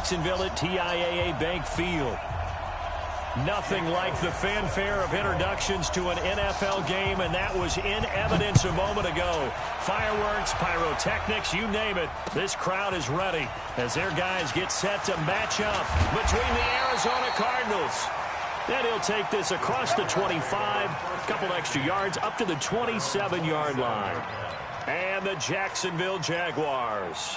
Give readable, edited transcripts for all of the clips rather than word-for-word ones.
Jacksonville at TIAA Bank Field. Nothing like the fanfare of introductions to an NFL game, and that was in evidence a moment ago. Fireworks, pyrotechnics, you name it. This crowd is ready as their guys get set to match up between the Arizona Cardinals. Then he'll take this across the 25, a couple extra yards up to the 27-yard line. And the Jacksonville Jaguars.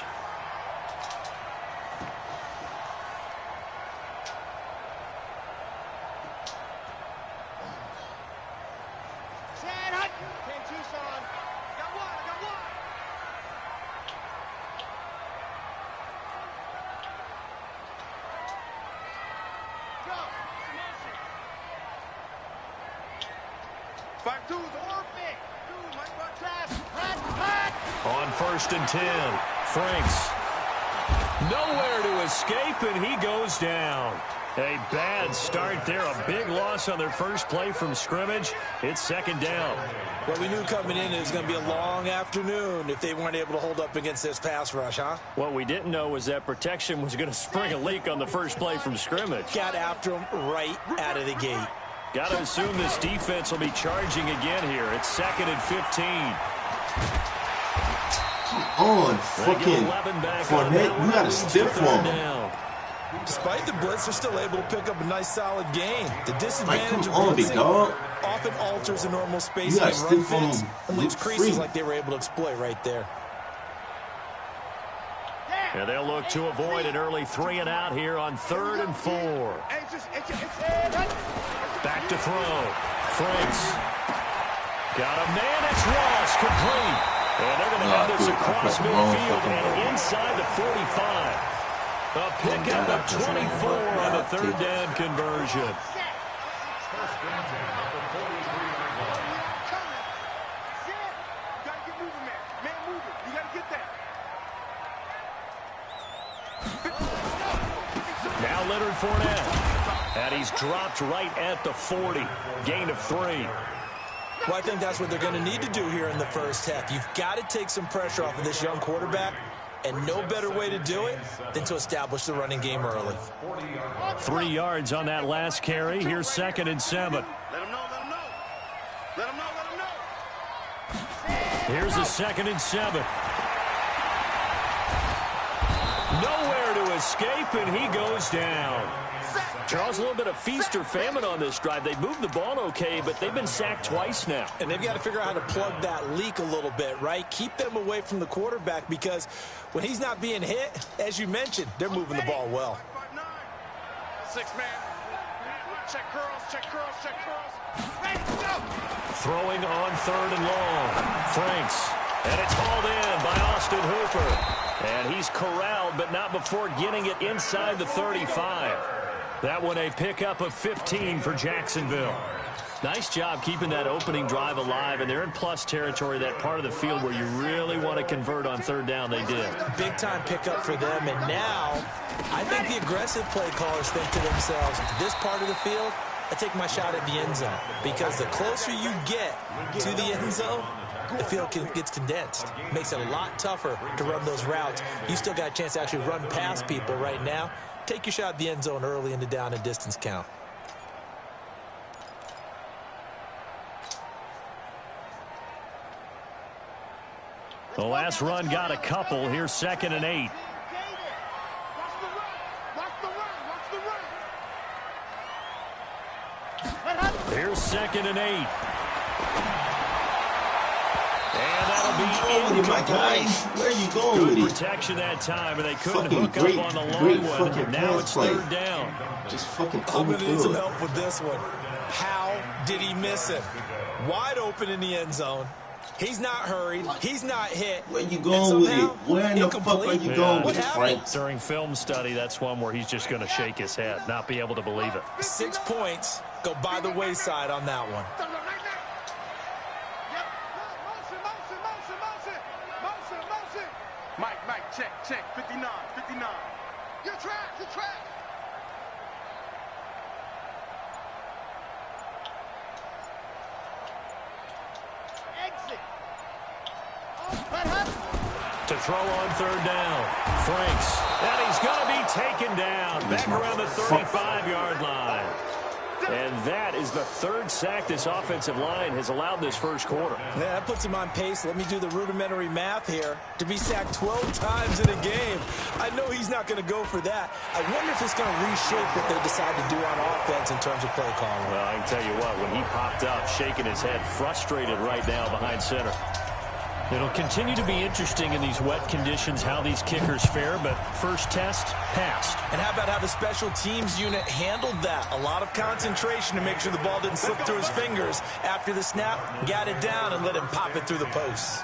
On 1st and 10, Franks. Nowhere to escape, and he goes down. A bad start there, a big loss on their first play from scrimmage. It's 2nd down. Well, we knew coming in it was going to be a long afternoon if they weren't able to hold up against this pass rush, huh? What we didn't know was that protection was going to spring a leak on the first play from scrimmage. Got after him right out of the gate. Got to assume this defense will be charging again here. It's 2nd and 15. Come on, fucking Fournette, you got to stiff him. Despite the blitz, they're still able to pick up a nice, solid gain. The disadvantage of blitzing often alters the normal spacing and run fits and leaves creases like they were able to exploit right there. And they'll look to avoid an early 3-and-out here on 3rd and 4. Back to throw. Franks. Got a man. It's Ross. Complete. And they're going to have this across midfield and inside the 45. A pickup of 24 on the 3rd down conversion. Now Leonard Fournette. And he's dropped right at the 40. Gain of 3. Well, I think that's what they're going to need to do here in the first half. You've got to take some pressure off of this young quarterback, and no better way to do it than to establish the running game early. 3 yards on that last carry. Here's 2nd and 7. Let him know, let him know. Let him know, let him know. Here's a 2nd and 7. Nowhere to escape, and he goes down. Charles, a little bit of feast or famine on this drive. They moved the ball okay, but they've been sacked twice now. And they've got to figure out how to plug that leak a little bit, right? Keep them away from the quarterback because when he's not being hit, as you mentioned, they're moving the ball well. 6-man. Check curls, check curls, check curls. Throwing on 3rd and long. Franks. And it's hauled in by Austin Hooper. And he's corralled, but not before getting it inside the 35. That one a pickup of 15 for Jacksonville. Nice job keeping that opening drive alive, and they're in plus territory, that part of the field where you really want to convert on 3rd down. They did. Big time pickup for them, and now I think the aggressive play callers think to themselves, this part of the field, I take my shot at the end zone, because the closer you get to the end zone, the field gets condensed. Makes it a lot tougher to run those routes. You still got a chance to actually run past people right now. Take your shot at the end zone early in the down and distance count. The last run got a couple. Here's 2nd and 8. Here's 2nd and 8. Oh my guys, where are you going with it? Protection that time, and they couldn't hook up on the long one. Now it's 3rd down. Just fucking I'm going to need some help with this one. How did he miss it? Wide open in the end zone. He's not hurried. He's not hit. Where you going with it? Where in the fuck are you going with it, Frank? During film study, that's one where he's just going to shake his head, not be able to believe it. 6 points go by the wayside on that one. Mike, check, 59. Your track. To throw on third down. Franks. And he's going to be taken down. Back around the 35-yard line. And that is the third sack this offensive line has allowed this first quarter. Yeah, that puts him on pace. Let me do the rudimentary math here. To be sacked 12 times in a game. I know he's not going to go for that. I wonder if it's going to reshape what they decide to do on offense in terms of play calling. Well, I can tell you what, when he popped up, shaking his head, frustrated right now behind center. It'll continue to be interesting in these wet conditions how these kickers fare, but first test, passed. And how about how the special teams unit handled that? A lot of concentration to make sure the ball didn't slip through his fingers. After the snap, got it down and let him pop it through the posts.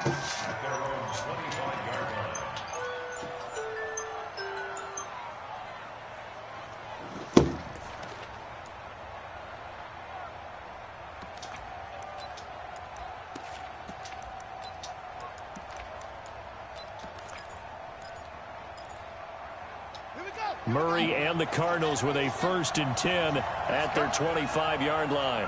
Murray and the Cardinals with a 1st and 10 at their 25-yard line.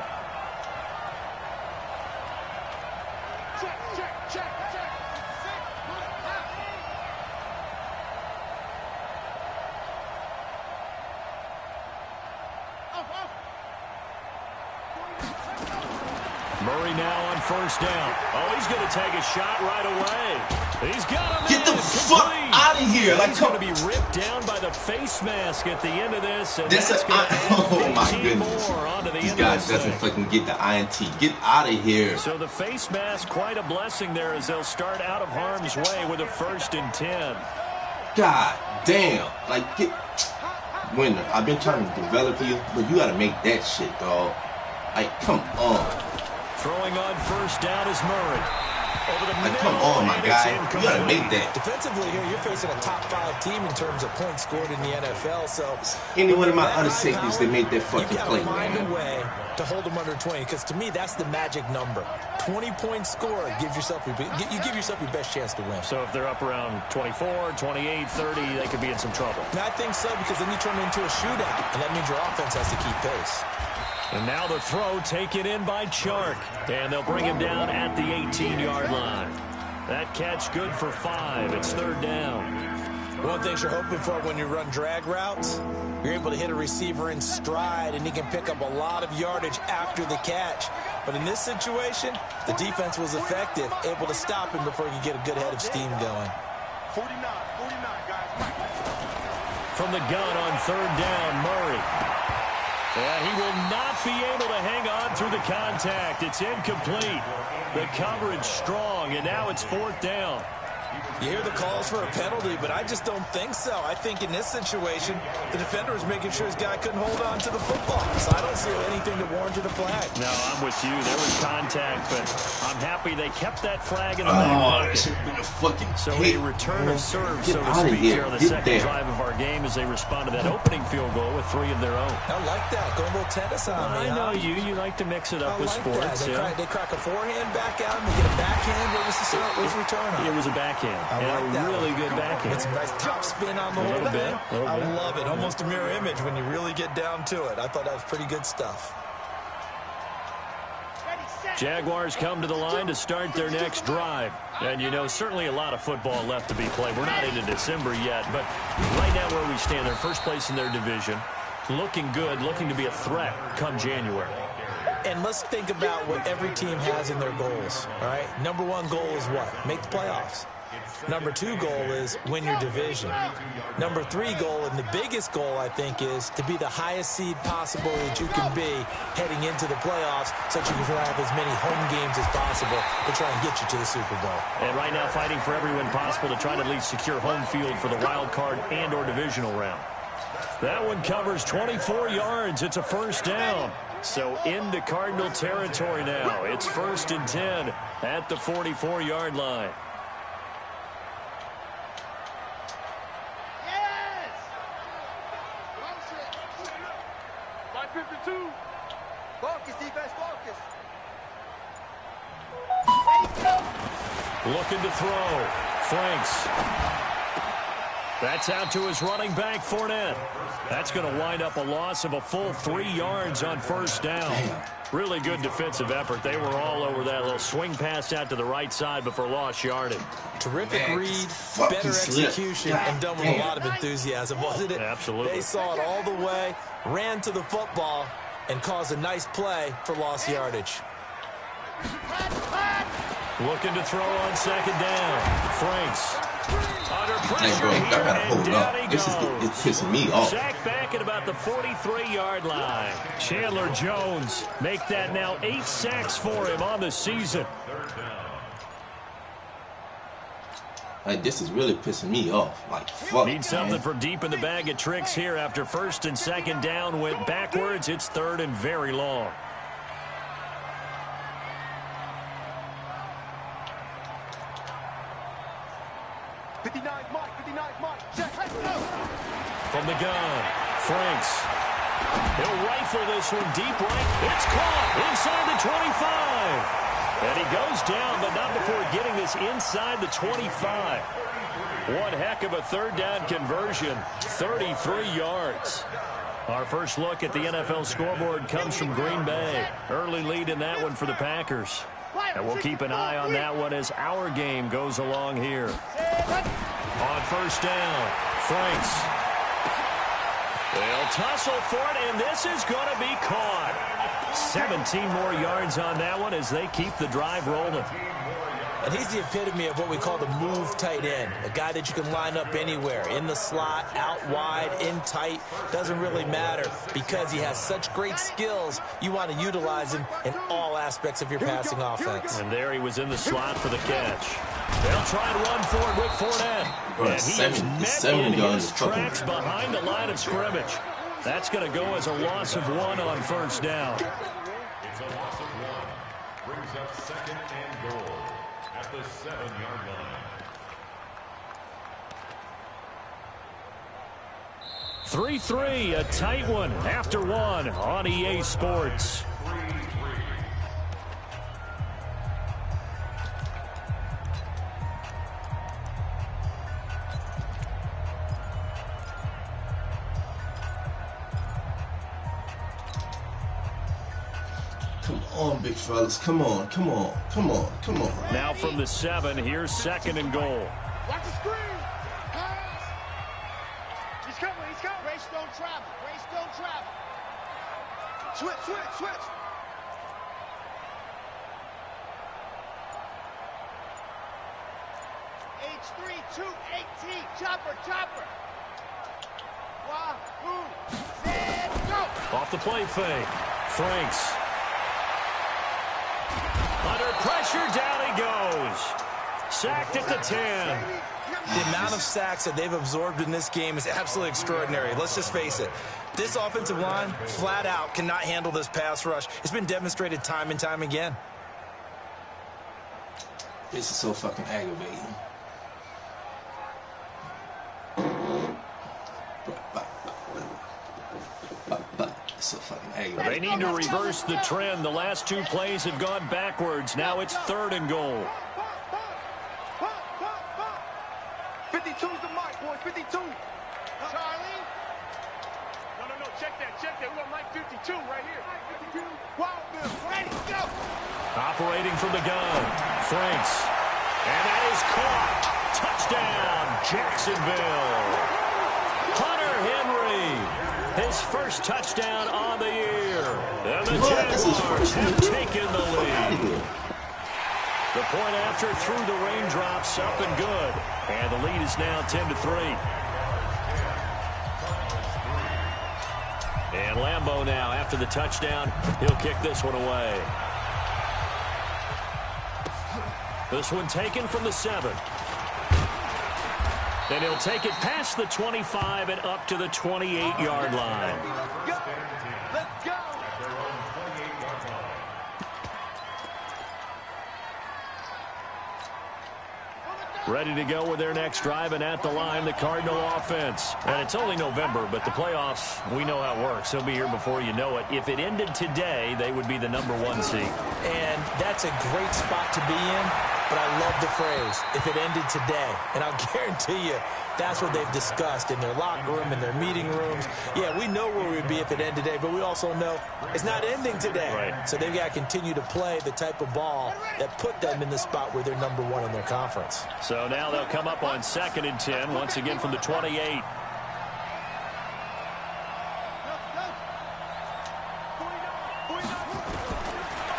Murray now on 1st down. Oh, he's going to take a shot right away. He's got him. Get the fuck out of here. Like, he's going to be ripped down by the face mask at the end of this. And that's oh, my goodness. These guys doesn't fucking get the INT. Get out of here. So the face mask, quite a blessing there as they'll start out of harm's way with a 1st and 10. God damn. Like, get... Winner, I've been trying to develop you, but you got to make that shit, dog. Like, come on. Throwing on 1st down is Murray. Come on, my guy. You got to make that. Defensively here, you're facing a top 5 team in terms of points scored in the NFL. So any one of my other safeties, they made that fucking play, man. You got to find a way to hold them under 20, because to me, that's the magic number. 20 points scored gives yourself you give yourself your best chance to win. So if they're up around 24, 28, 30, they could be in some trouble. And I think so, because then you turn it into a shootout, and that means your offense has to keep pace. And now the throw taken in by Chark. And they'll bring him down at the 18-yard line. That catch good for 5. It's 3rd down. One thing you're hoping for when you run drag routes, you're able to hit a receiver in stride, and he can pick up a lot of yardage after the catch. But in this situation, the defense was effective, able to stop him before he could get a good head of steam going. 49, guys. From the gun on 3rd down, Murray. And he will not be able to hang on through the contact. It's incomplete. The coverage strong, and now it's 4th down. You hear the calls for a penalty, but I just don't think so. I think in this situation, the defender was making sure his guy couldn't hold on to the football. So I don't see anything that warranted a flag. No, I'm with you. There was contact, but I'm happy they kept that flag in the back pocket. So a return of serve, so to speak, here on the second drive of our game as they respond to that opening field goal with 3 of their own. I like that. Going a little tennis on me. I know you. You like to mix it up with sports. They crack a forehand back out, and they get a backhand. What was the start? What was the return on? It was a backhand. I like that. Really good backhand. It's a nice top spin on the whole thing. I love it. Almost a mirror image when you really get down to it. I thought that was pretty good stuff. Jaguars come to the line to start their next drive. And, you know, certainly a lot of football left to be played. We're not into December yet, but right now where we stand, they're first place in their division. Looking good, looking to be a threat come January. And let's think about what every team has in their goals, all right? Number 1 goal is what? Make the playoffs. Number 2 goal is win your division. Number 3 goal, and the biggest goal, I think, is to be the highest seed possible that you can be heading into the playoffs, so that you can have as many home games as possible to try and get you to the Super Bowl. And right now fighting for every win possible to try to at least secure home field for the wild card and or divisional round. That one covers 24 yards. It's a 1st down. So into Cardinal territory now. It's 1st and 10 at the 44-yard line. Looking to throw. Franks. That's out to his running back, Fournette. That's going to wind up a loss of a full 3 yards on first down. Really good defensive effort. They were all over that little swing pass out to the right side before lost yardage. Terrific read, better execution, and done with a lot of enthusiasm, wasn't it? Absolutely. They saw it all the way, ran to the football, and caused a nice play for lost yardage. Looking to throw on second down. Franks. Under pressure bro, I gotta hold up. This is goes. pissing me off. Sacked back at about the 43-yard line. Chandler Jones make that now 8 sacks for him on the season. Like, this is really pissing me off. Like, fuck, Need something from deep in the bag of tricks here after first and second down went backwards. It's third and very long. From the gun, Franks. He'll rifle this one deep right. It's caught inside the 25. And he goes down, but not before getting this inside the 25. One heck of a third down conversion, 33 yards. Our first look at the NFL scoreboard comes from Green Bay. Early lead in that one for the Packers. And we'll keep an eye on that one as our game goes along here. On first down, Franks. They'll tussle for it, and this is going to be caught. 17 more yards on that one as they keep the drive rolling. And he's the epitome of what we call the move tight end. A guy that you can line up anywhere. In the slot, out wide, in tight. Doesn't really matter because he has such great skills. You want to utilize him in all aspects of your passing offense. And there he was in the slot for the catch. They'll try to run for it with Fournette. Bro, And he is met in his tracks behind the line of scrimmage. That's going to go as a loss of 1 on first down. It's a loss of 1. Brings up second and goal at the 7-yard line. 3-3, a tight one after 1 on EA Sports. Come on, big fellas. Come on, come on, come on, come on. Now from the 7, here's second and goal. Watch the screen. Pass. He's coming. He's coming. Race don't travel. Race don't travel. Switch, switch, switch. H3-2-18. Chopper, chopper. 1, 2, set, go. Off the play fake. Franks. Under pressure, down he goes. Sacked at the 10. The amount of sacks that they've absorbed in this game is absolutely extraordinary. Let's just face it. This offensive line, flat out, cannot handle this pass rush. It's been demonstrated time and time again. This is so fucking aggravating. So fucking aggravating. They need to reverse the trend. The last 2 plays have gone backwards. Now it's third and goal. 52's the mark, boys. 52. Charlie. No. Check that. We're going to Mike 52 right here. 52. Wild Bill. Ready, go. Operating from the gun. Franks. And that is caught. Touchdown, Jacksonville. Hunter Henry. His first touchdown on the year. And the Jaguars have taken the lead. The point after through the raindrops, up and good. And the lead is now 10-3. And Lambeau now, after the touchdown, he'll kick this one away. This one taken from the 7. And he'll take it past the 25 and up to the 28-yard line. Let's go. Ready to go with their next drive, and at the line, the Cardinal offense. And it's only November, but the playoffs, we know how it works. They'll be here before you know it. If it ended today, they would be the #1 seed. And that's a great spot to be in. but I love the phrase, if it ended today. And I'll guarantee you, that's what they've discussed in their locker room, in their meeting rooms. Yeah, we know where we'd be if it ended today, but we also know it's not ending today. Right. So they've got to continue to play the type of ball that put them in the spot where they're #1 in their conference. So now they'll come up on 2nd and 10, once again from the 28.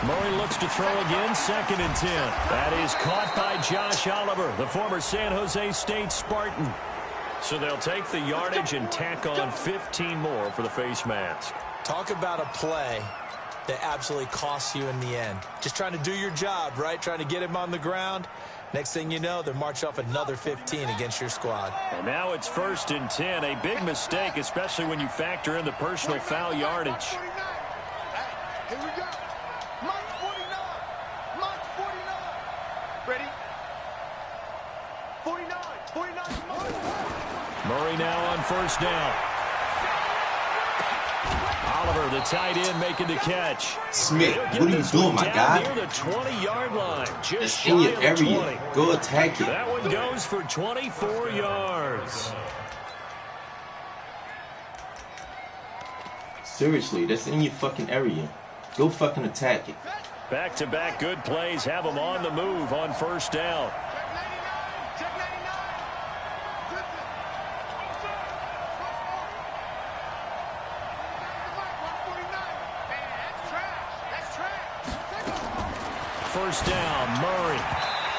Murray looks to throw again, 2nd and 10. That is caught by Josh Oliver, the former San Jose State Spartan. So they'll take the yardage and tack on 15 more for the face mask. Talk about a play that absolutely costs you in the end. Just trying to do your job, right? Trying to get him on the ground. Next thing you know, they're marching off another 15 against your squad. And now it's 1st and 10. A big mistake, especially when you factor in the personal foul yardage. Here we go. March 49. March 49. Ready? 49. 49. Murray now on 1st down. Oliver, the tight end, making the catch. Smith, He'll get what are you this doing, one my down guy? near the 20-yard line. Just That's shy in of your the area. 20. Go attack it. That one goes for 24 yards. Seriously, that's in your fucking area. Go fucking attack it. Back-to-back good plays have them on the move on 1st down. Check 99. That's trash. 1st down, Murray.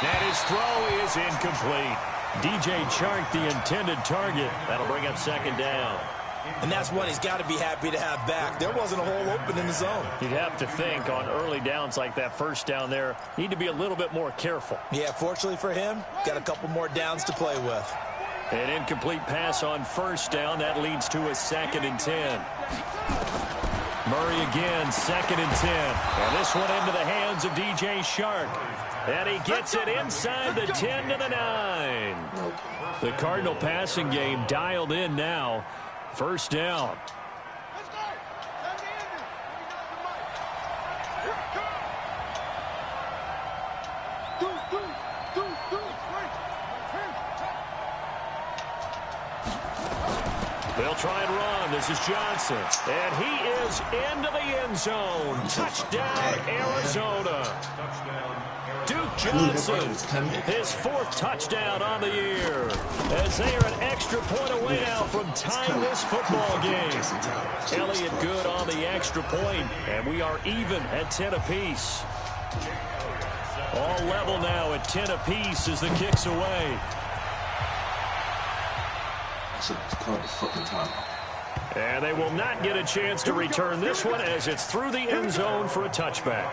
And his throw is incomplete. DJ Chark, the intended target. That'll bring up 2nd down. And that's one he's got to be happy to have back. There wasn't a hole open in the zone. You'd have to think on early downs like that 1st down there, need to be a little bit more careful. Yeah, fortunately for him, got a couple more downs to play with. An incomplete pass on 1st down. That leads to a 2nd and 10. Murray again, 2nd and 10. And this one into the hands of DJ Chark. And he gets it inside the 10 to the 9. The Cardinal passing game dialed in now. 1st down. Let's go. Time to end it. Here it comes. Do. They'll try and run. This is Johnson. And he is into the end zone. Touchdown, Arizona. Duke Johnson, his 4th touchdown on the year. As they are an extra point away now from tying this football game. Elliott good on the extra point, and we are even at 10 apiece. All level now at 10 apiece as the kick's away. I should have called the fucking timeout. And they will not get a chance to return this one as it's through the end zone for a touchback.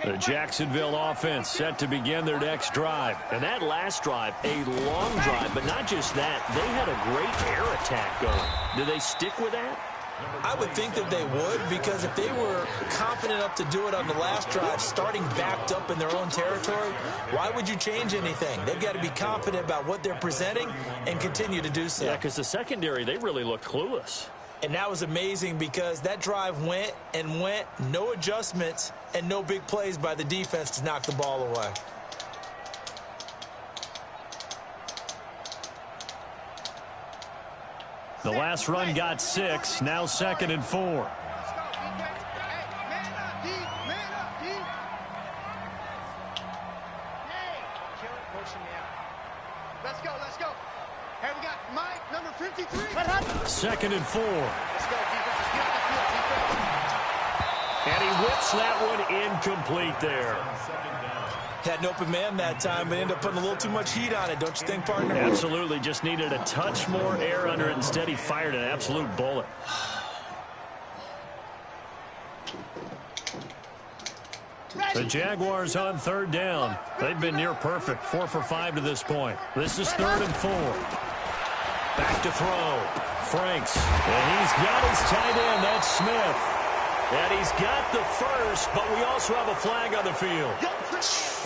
The Jacksonville offense set to begin their next drive. And that last drive, a long drive, but not just that. They had a great air attack going. Do they stick with that? I would think that they would, because if they were confident enough to do it on the last drive, starting backed up in their own territory, why would you change anything? They've got to be confident about what they're presenting and continue to do so. Yeah, because the secondary, they really looked clueless. And that was amazing because that drive went and went, no adjustments, and no big plays by the defense to knock the ball away. The last run got 6, now 2nd and 4. Man up, D. Man up, D. Hey, kill it, pushing me out. Let's go. Here we got Mike, number 53. 2nd and 4. Let's go, defense. Let's get off the field, defense. And he whips that one incomplete there. Had an open man that time, but ended up putting a little too much heat on it, don't you think, partner? Absolutely, just needed a touch more air under it. Instead, he fired an absolute bullet. The Jaguars on 3rd down. They've been near perfect, 4 for 5 to this point. This is 3rd and 4. Back to throw. Franks. And he's got his tight end. That's Smith. And he's got the first, but we also have a flag on the field.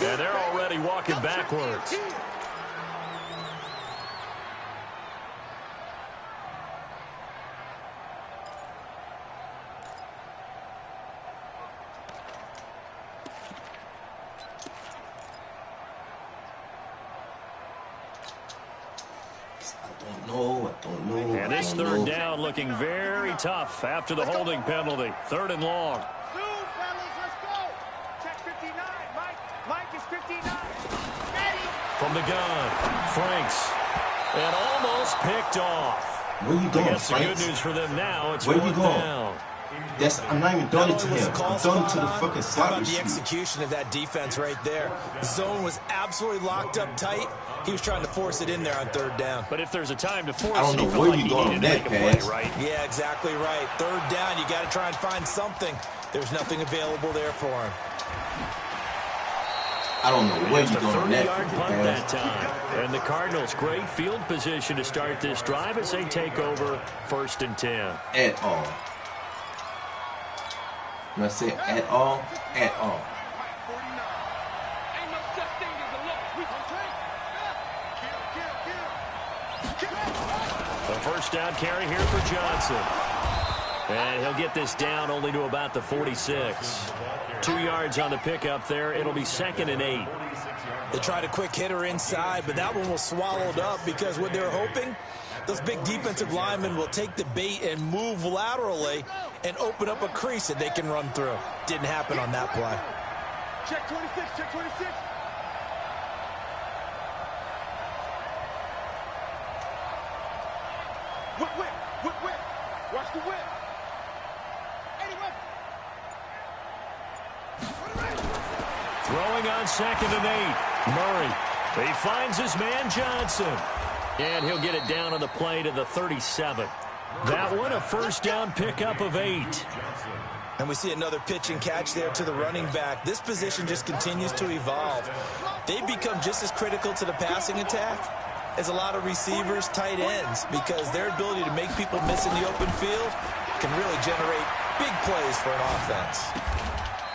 And they're already walking backwards. Don't know. And this third down looking very tough after the holding penalty. 3rd and long. Let's go. Check 59. Mike is 59. From the gun, Franks. And almost picked off. Where you going, I guess the Franks? good news for them now, it's Where you 4th going? down. I'm not even throwing it to him. I'm throwing it to the fucking How slot about the receiver. execution of that defense right there? The zone was absolutely locked up tight. He was trying to force it in there on 3rd down. But if there's a time to force I don't it, know he felt where like you he going needed on to that make a play, pass. right? Yeah, exactly right. 3rd down, you got to try and find something. There's nothing available there for him. I don't know where Just you a going on that 30-yard fucking punt that pass. time. And the Cardinals, great field position to start this drive as they take over 1st and 10. At all. When I say at all, at all. Ain't no such thing as a loss. We can The first down carry here for Johnson. And he'll get this down only to about the 46. 2 yards on the pickup there. It'll be 2nd and 8. They tried a quick hitter inside, but that one was swallowed up because what they were hoping, those big defensive linemen will take the bait and move laterally and open up a crease that they can run through. Didn't happen on that play. check 26. Check 26. Whip. Watch the whip. Anyway. Throwing on 2nd and 8. Murray. He finds his man Johnson. And he'll get it down on the play to the 37. That one, a first down pickup of 8. And we see another pitch and catch there to the running back. This position just continues to evolve. They've become just as critical to the passing attack as a lot of receivers, tight ends, because their ability to make people miss in the open field can really generate big plays for an offense.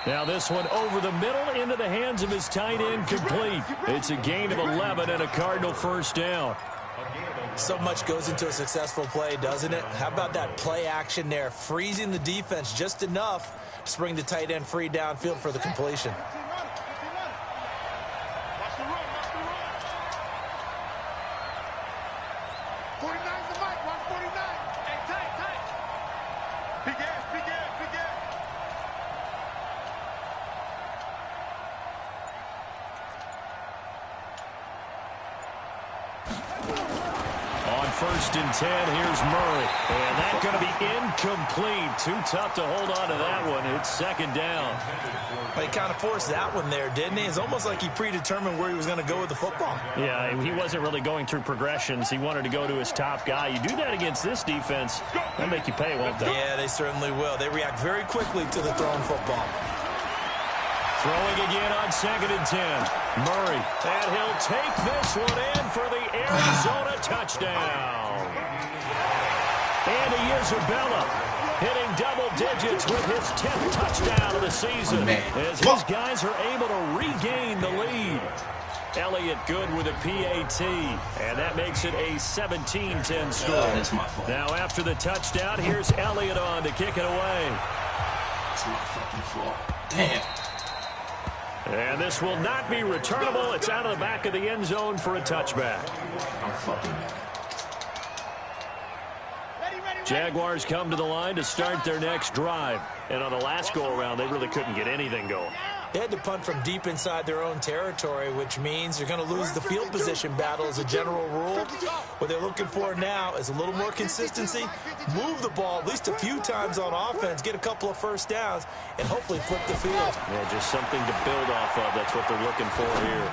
Now this one over the middle into the hands of his tight end, complete. It's a gain of 11 and a Cardinal first down. So much goes into a successful play, doesn't it? How about that play action there, freezing the defense just enough to bring the tight end free downfield for the completion. Watch the run. 49's the mic. Watch 49. Hey, tight. Big ass. On 1st and 10, here's Murray. And that's going to be incomplete. Too tough to hold on to that one. It's 2nd down. But he kind of forced that one there, didn't he? It's almost like he predetermined where he was going to go with the football. Yeah, he wasn't really going through progressions. He wanted to go to his top guy. You do that against this defense, they'll make you pay, won't they? Yeah, they certainly will. They react very quickly to the thrown football. Throwing again on 2nd and 10. Murray. And he'll take this one in for the Arizona touchdown. Andy Isabella hitting double digits with his 10th touchdown of the season as his guys are able to regain the lead. Elliott good with a PAT, and that makes it a 17-10 score. That's my fault. Now after the touchdown, here's Elliott on to kick it away. That's my fucking fault. Damn. And this will not be returnable. It's out of the back of the end zone for a touchback. I'm fucking mad. Jaguars come to the line to start their next drive. And on the last go-around, they really couldn't get anything going. They had to punt from deep inside their own territory, which means they're going to lose the field position battle as a general rule. What they're looking for now is a little more consistency, move the ball at least a few times on offense, get a couple of first downs, and hopefully flip the field. Yeah, just something to build off of. That's what they're looking for here.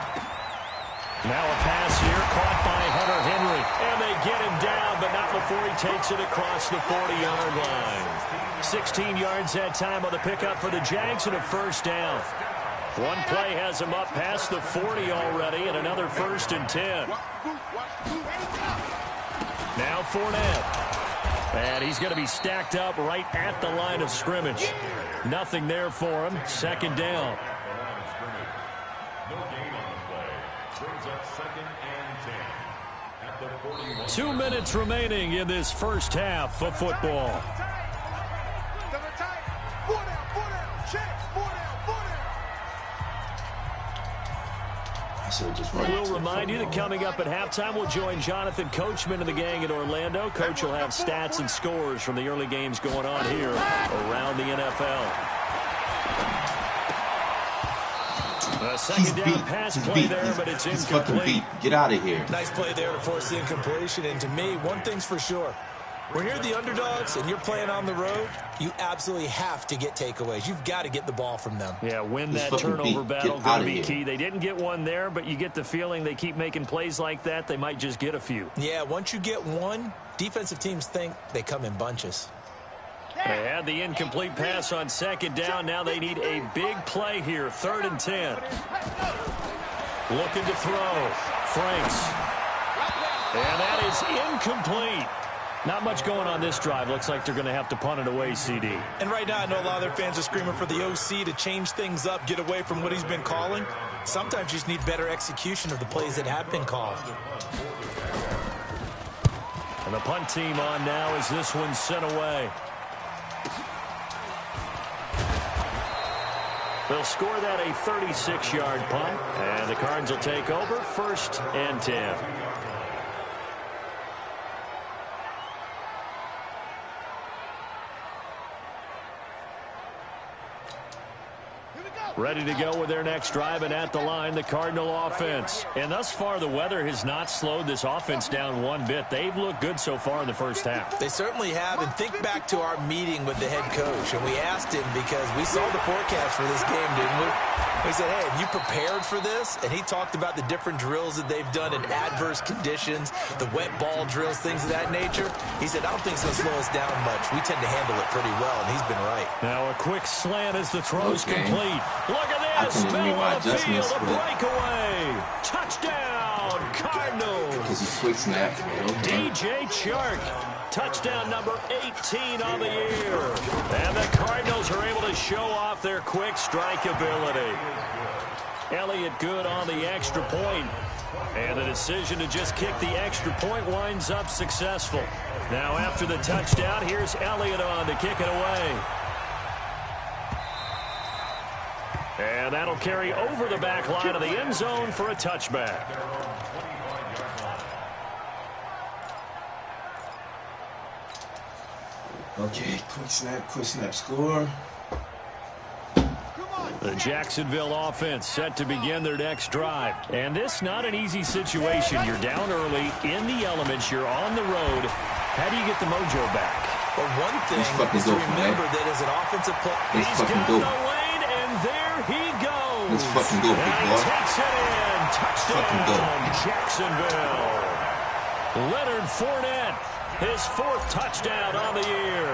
Now a pass here caught by Hunter Henry. And they get him down, but not before he takes it across the 40-yard line. 16 yards that time on the pickup for the Jags and a first down. One play has him up past the 40 already, and another 1st and 10. Now Fournette. And he's going to be stacked up right at the line of scrimmage. Nothing there for him. 2nd down. No gain on the play. Brings up 2nd and 10 at the 41. 2 minutes remaining in this first half of football. I should have just run. We'll remind you that coming up at halftime, we'll join Jonathan Coachman and the gang in Orlando. Coach will have stats and scores from the early games going on here around the NFL. A second down pass play there, but it's incomplete. Get out of here. Nice play there to force the incompletion. And to me, one thing's for sure. When you're the underdogs and you're playing on the road, you absolutely have to get takeaways. You've got to get the ball from them. Yeah, win that turnover battle. Going to be key. They didn't get one there, but you get the feeling they keep making plays like that, they might just get a few. Yeah, once you get one, defensive teams think they come in bunches. They had the incomplete pass on second down. Now they need a big play here. 3rd and 10. Looking to throw. Franks. And that is incomplete. Not much going on this drive. Looks like they're going to have to punt it away, CD. And right now, I know a lot of their fans are screaming for the OC to change things up, get away from what he's been calling. Sometimes you just need better execution of the plays that have been called. And the punt team on now as this one's sent away. They'll score that a 36-yard punt. And the Cards will take over 1st and 10. Ready to go with their next drive, and at the line, the Cardinal offense. And thus far, the weather has not slowed this offense down one bit. They've looked good so far in the first half. They certainly have, and think back to our meeting with the head coach, and we asked him because we saw the forecast for this game, didn't we? We said, hey, have you prepared for this? And he talked about the different drills that they've done in adverse conditions, the wet ball drills, things of that nature. He said, I don't think it's going to slow us down much. We tend to handle it pretty well, and he's been right. Now a quick slant as the throw's complete. Look at this, middle of the field, a breakaway. Touchdown, Cardinals. Because he's quick snap. DJ Chark. Touchdown number 18 on the year. And the Cardinals are able to show off their quick strike ability. Elliott good on the extra point. And the decision to just kick the extra point winds up successful. Now after the touchdown, here's Elliott on to kick it away. And that'll carry over the back line of the end zone for a touchback. Okay, quick snap, score. The Jacksonville offense set to begin their next drive. And this not an easy situation. You're down early, in the elements, you're on the road. How do you get the mojo back? Well, one thing is to remember that as an offensive player, he's down the lane, and there he goes. Let's fucking go, big boy. Takes it in. Touchdown, Jacksonville. Leonard Fournette, his 4th touchdown on the year,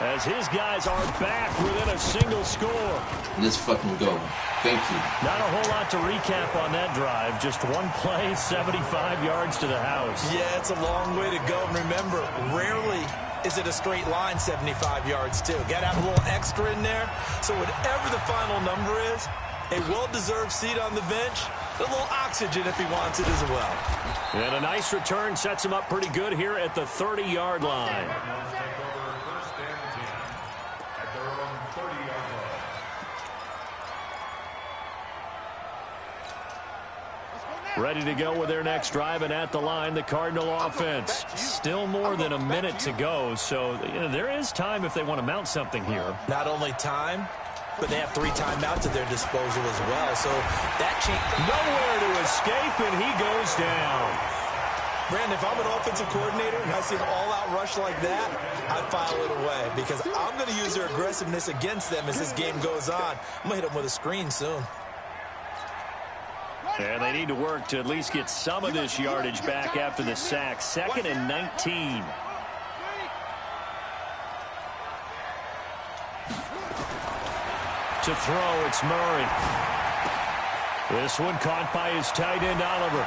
as his guys are back within a single score. Let's fucking go. Thank you. Not a whole lot to recap on that drive. Just one play, 75 yards to the house. Yeah, it's a long way to go. And remember, rarely is it a straight line 75 yards, too. Got to have a little extra in there. So whatever the final number is, a well-deserved seat on the bench, a little oxygen if he wants it as well. And a nice return sets him up pretty good here at the 30-yard line. Ready to go with their next drive, and at the line, the Cardinal offense. Still more than a minute to go, so there is time if they want to mount something here. Not only time, but they have 3 timeouts at their disposal as well, so that nowhere to escape, and he goes down. Brandon, if I'm an offensive coordinator and I see an all-out rush like that, I file it away because I'm going to use their aggressiveness against them as this game goes on. I'm going to hit them with a screen soon. And they need to work to at least get some of this yardage back after the sack. 2nd and 19. To throw, it's Murray. This one caught by his tight end, Oliver.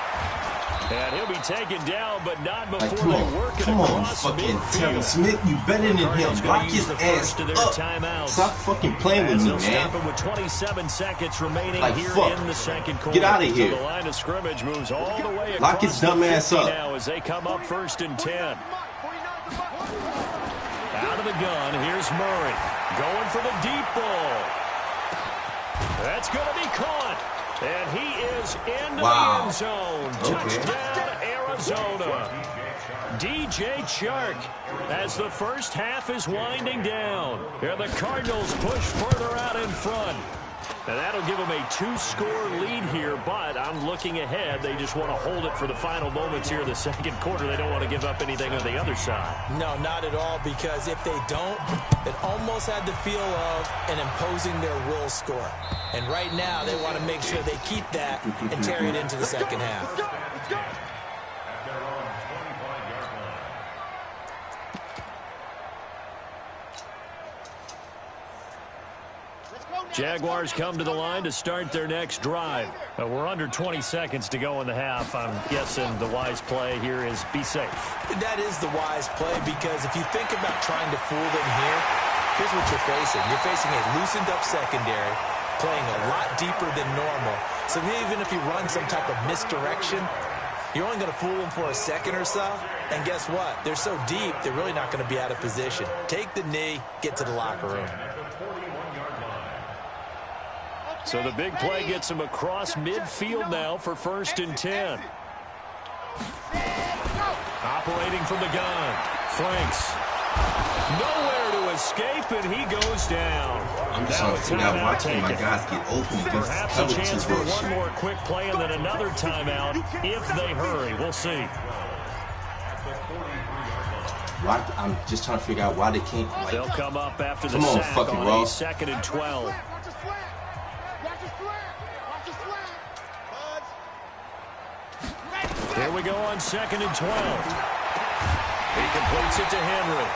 And he'll be taken down, but not before they work it across midfield. Smith, you better than him. Lock his ass up. Stop fucking playing with me, man. Stop him with 27 seconds remaining here in the second quarter. Get out of here. So the line of scrimmage moves all the way Lock his dumb ass up now as they come up 1st and 10. Out of the gun, here's Murray. Going for the deep ball. That's going to be caught. And he is goes into the end zone. Touchdown, Arizona. DJ Chark as the first half is winding down. And the Cardinals push further out in front. And that'll give them a 2-score lead here, but I'm looking ahead. They just want to hold it for the final moments here in the second quarter. They don't want to give up anything on the other side. No, not at all, because if they don't, it almost had the feel of an imposing their will score. And right now, they want to make sure they keep that and carry it into the second half. Jaguars come to the line to start their next drive. We're under 20 seconds to go in the half. I'm guessing the wise play here is be safe. That is the wise play, because if you think about trying to fool them here, here's what you're facing. You're facing a loosened up secondary, playing a lot deeper than normal. So even if you run some type of misdirection, you're only going to fool them for a second or so. And guess what? They're so deep, they're really not going to be out of position. Take the knee, get to the locker room. So the big play gets him across midfield now for 1st and 10. Operating from the gun. Franks. Nowhere to escape, and he goes down. I'm just trying to figure out why can't my guys get open against perhaps a chance for one more quick play and then another timeout if they hurry. We'll see. Why, I'm just trying to figure out why they can't. Like, they'll come up after the sack on a 2nd and 12. Here we go on 2nd and 12. He completes it to Henry.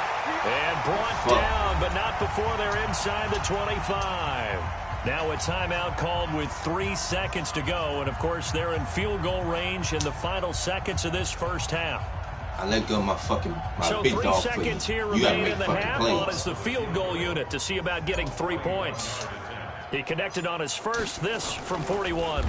And brought down, but not before they're inside the 25. Now a timeout called with 3 seconds to go. And, of course, they're in field goal range in the final seconds of this first half. I let go of my big dog. So 3 seconds here remain in the half on as the field goal unit to see about getting 3 points. He connected on his first, this from 41.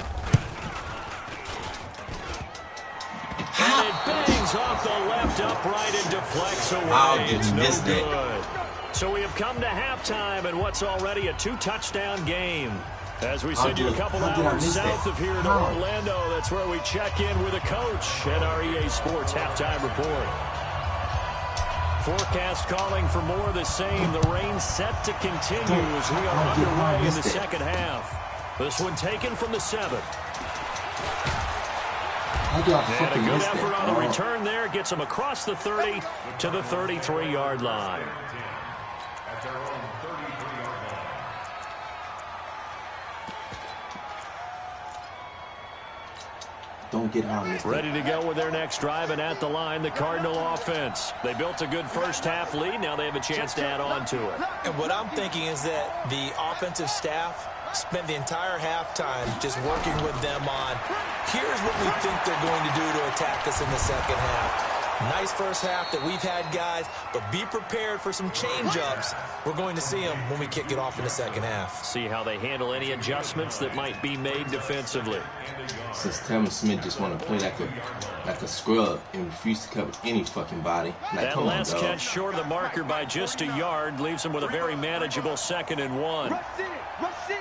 And it bangs off the left upright and deflects away. It's no good. So we have come to halftime in what's already a 2-touchdown game. As we send you a couple hours south of here to Orlando, that's where we check in with a coach at our EA Sports Halftime Report. Forecast calling for more of the same. The rain set to continue as we are underway in the second half. This one taken from the 7th. And a good effort on the return there. Gets him across the 30 to the 33-yard line. Don't get out of this. Ready to go with their next drive, and at the line, the Cardinal offense. They built a good first half lead. Now they have a chance to add on to it. And what I'm thinking is that the offensive staff spent the entire halftime just working with them on, here's what we think they're going to do to attack us in the second half. Nice first half that we've had, guys, but be prepared for some change-ups. We're going to see them when we kick it off in the second half. See how they handle any adjustments that might be made defensively. Since Tamron Smith just want to play like a scrub and refuse to cover any fucking body. Like, that last catch short of the marker by just a yard leaves him with a very manageable 2nd and 1. Rush in, rush in,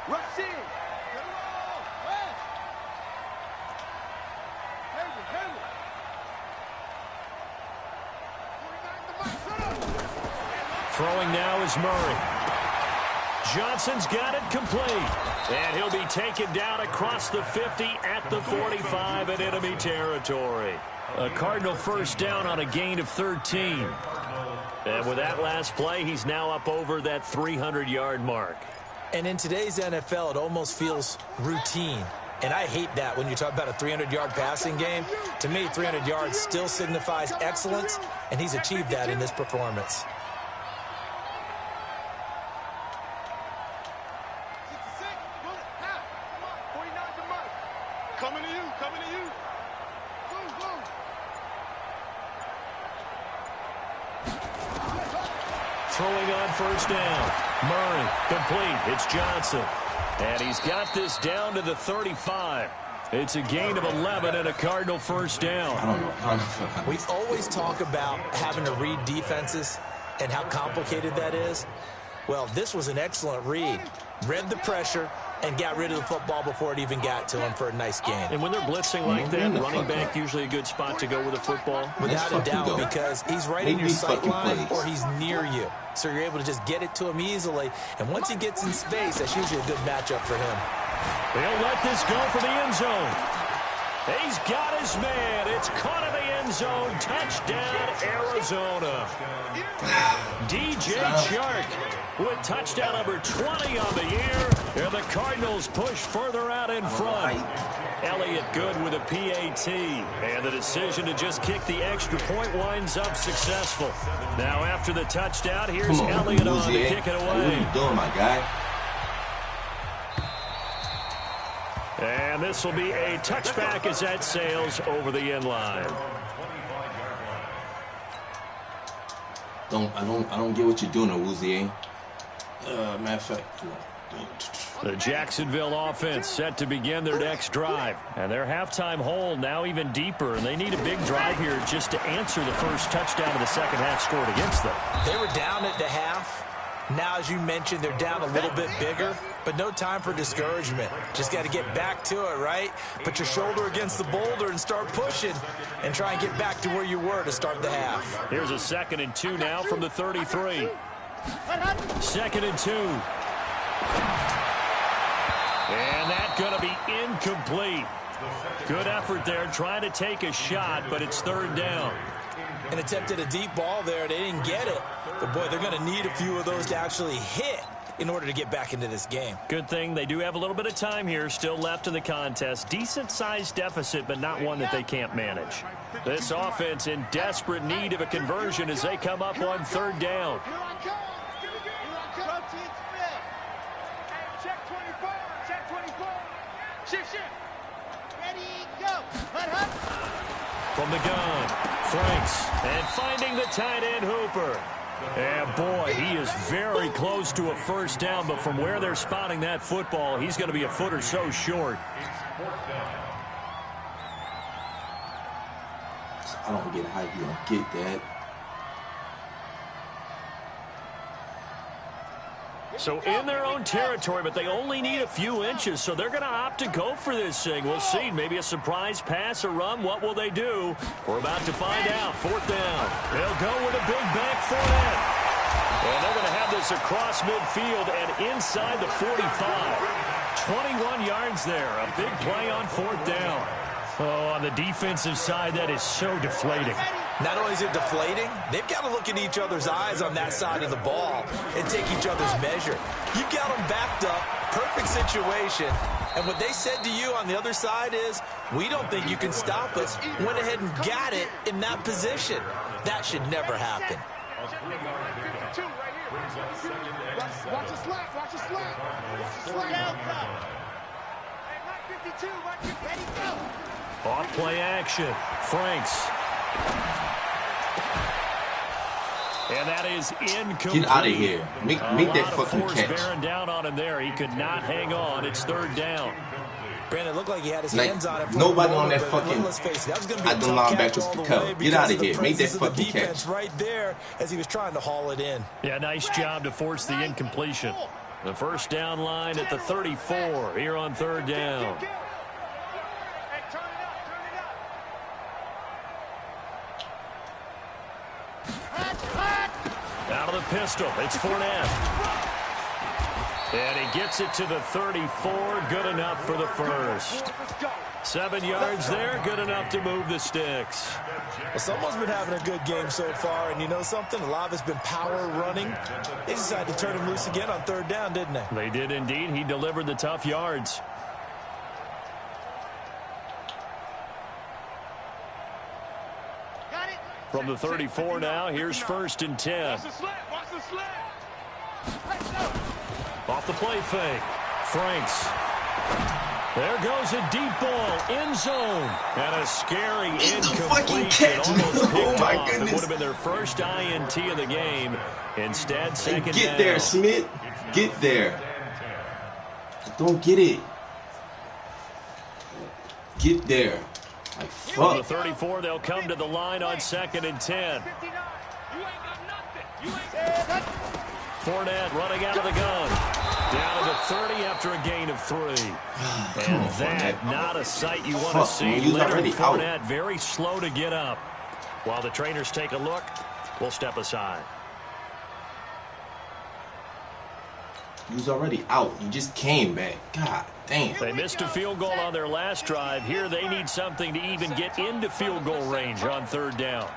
rush in. Throwing now is Murray. Johnson's got it complete. And he'll be taken down across the 50 at the 45 in enemy territory. A Cardinal first down on a gain of 13. And with that last play, he's now up over that 300-yard mark. And in today's NFL, it almost feels routine. And I hate that when you talk about a 300-yard passing game. To me, 300 yards still signifies excellence, and he's achieved that in this performance. Coming to you, coming to you. Move, move. Throwing on first down. Murray, complete. It's Johnson. And he's got this down to the 35. It's a gain of 11 and a Cardinal first down. I don't know. We always talk about having to read defenses and how complicated that is. Well, this was an excellent read. Read the pressure and got rid of the football before it even got to him for a nice gain. And when they're blitzing like that, running back usually a good spot to go with the football. Without a doubt, because he's right in your sight line or he's near you. So you're able to just get it to him easily. And once he gets in space, that's usually a good matchup for him. They'll let this go for the end zone. He's got his man. It's caught in the end zone. Touchdown, Arizona. DJ Chark with touchdown number 20 on the year. And the Cardinals push further out in front. Elliott good with a PAT. And the decision to just kick the extra point winds up successful. Now after the touchdown, here's Elliott on to kick it away. What are you doing, my guy? And this will be a touchback as that sails over the end line. I don't get what you're doing, Awuzie. Matter of fact, the Jacksonville offense set to begin their next drive. And their halftime hole now even deeper. And they need a big drive here just to answer the first touchdown of the second half scored against them. They were down at the half. Now, as you mentioned, they're down a little bit bigger, but no time for discouragement. Just got to get back to it, right? Put your shoulder against the boulder and start pushing and try and get back to where you were to start the half. Here's a 2nd and 2 now from the 33. 2nd and 2. And that's going to be incomplete. Good effort there trying to take a shot, but it's 3rd down. And attempted a deep ball there. They didn't get it. But, boy, they're going to need a few of those to actually hit in order to get back into this game. Good thing they do have a little bit of time here still left in the contest. Decent-sized deficit, but not one that they can't manage. This offense in desperate need of a conversion as they come up on 3rd down. Check 24. Check 24. Shift. Ready, go. From the gun, Franks, and finding the tight end Hooper. And boy, he is very close to a 1st down, but from where they're spotting that football, he's going to be a foot or so short. I don't get how you don't get that. So in their own territory, but they only need a few inches, so they're going to opt to go for this thing. We'll see. Maybe a surprise pass or run. What will they do? We're about to find out. 4th down. They'll go with a big bank for it. And they're going to have this across midfield and inside the 45. 21 yards there. A big play on 4th down. Oh, on the defensive side, that is so deflating. Not only is it deflating, they've got to look in each other's eyes on that side of the ball and take each other's measure. You've got them backed up, perfect situation, and what they said to you on the other side is, we don't think you can stop us. Went ahead and got it in that position. That should never happen. Watch the slap. Watch the slap. Hey, 52. Ready, go. Off play action. Franks. And that is incomplete. Get out of here. Make that fucking catch. Bearing down on him there. He could not hang on. It's 3rd down. Brandon, it looked like he had his hands on it. Nobody on that fucking I don't linebackers to cover. Get out of here. Make that fucking catch. Right there as he was trying to haul it in. Yeah, nice job to force the incompletion. The 1st down line at the 34 here on 3rd down. Out of the pistol, it's Fournette. And he gets it to the 34, good enough for the 1st. 7 yards there, good enough to move the sticks. Well, someone's been having a good game so far, and you know something? A lot of it's been power running. They decided to turn him loose again on 3rd down, didn't they? They did indeed. He delivered the tough yards. From the 34 now, here's 1st and 10. Watch the slap. Off the play fake. Franks. There goes a deep ball. End zone. And a scary incompletion. Almost picked off. It would have been their first INT of the game. Instead, 2nd down. Get there, Smith. Get there. Don't get it. Get there. Like, From the 34, they'll come to the line on 2nd and 10. Fournette running out of the gun. Down to the 30 after a gain of 3. And that, not a sight you want to see. Leonard Fournette very slow to get up. While the trainers take a look, we'll step aside. He was already out. He just came back. God damn. They missed a field goal on their last drive. Here they need something to even get into field goal range on 3rd down.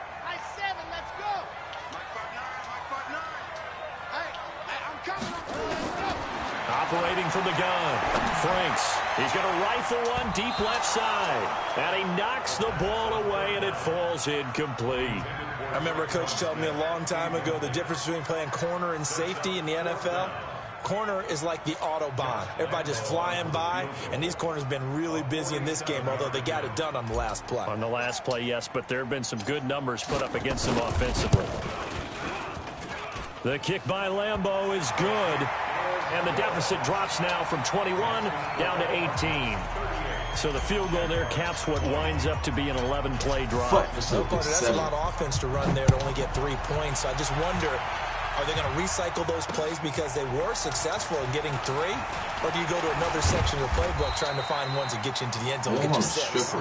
Operating from the gun, Franks. He's going to rifle one deep left side. And he knocks the ball away, and it falls incomplete. I remember a coach telling me a long time ago the difference between playing corner and safety in the NFL. Corner is like the Autobahn. Everybody just flying by, and these corners have been really busy in this game, although they got it done on the last play. On the last play, yes, but there have been some good numbers put up against them offensively. The kick by Lambeau is good. And the deficit drops now from 21 down to 18. So the field goal there caps what winds up to be an 11-play drive. That's a lot of offense to run there to only get 3 points. I just wonder, are they going to recycle those plays because they were successful in getting 3? Or do you go to another section of the playbook trying to find ones that get you into the end zone? Get you 6.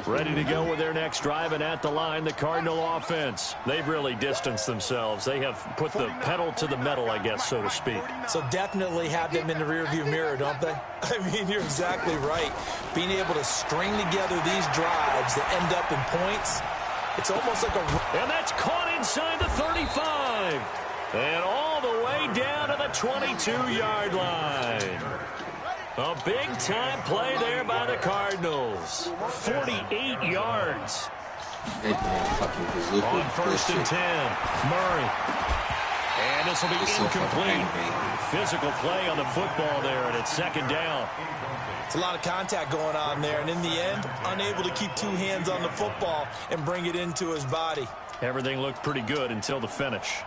Ready to go with their next drive, and at the line, the Cardinal offense. They've really distanced themselves. They have put the pedal to the metal, I guess, so to speak. So definitely have them in the rearview mirror, don't they? I mean, you're exactly right. Being able to string together these drives that end up in points, it's almost like a... And that's caught inside the 35. And all the way down to the 22-yard line. A big-time play there by the Cardinals. 48 yards. On 1st and 10, Murray. And this will be incomplete. Physical play on the football there, and it's 2nd down. It's a lot of contact going on there, and in the end, unable to keep 2 hands on the football and bring it into his body. Everything looked pretty good until the finish.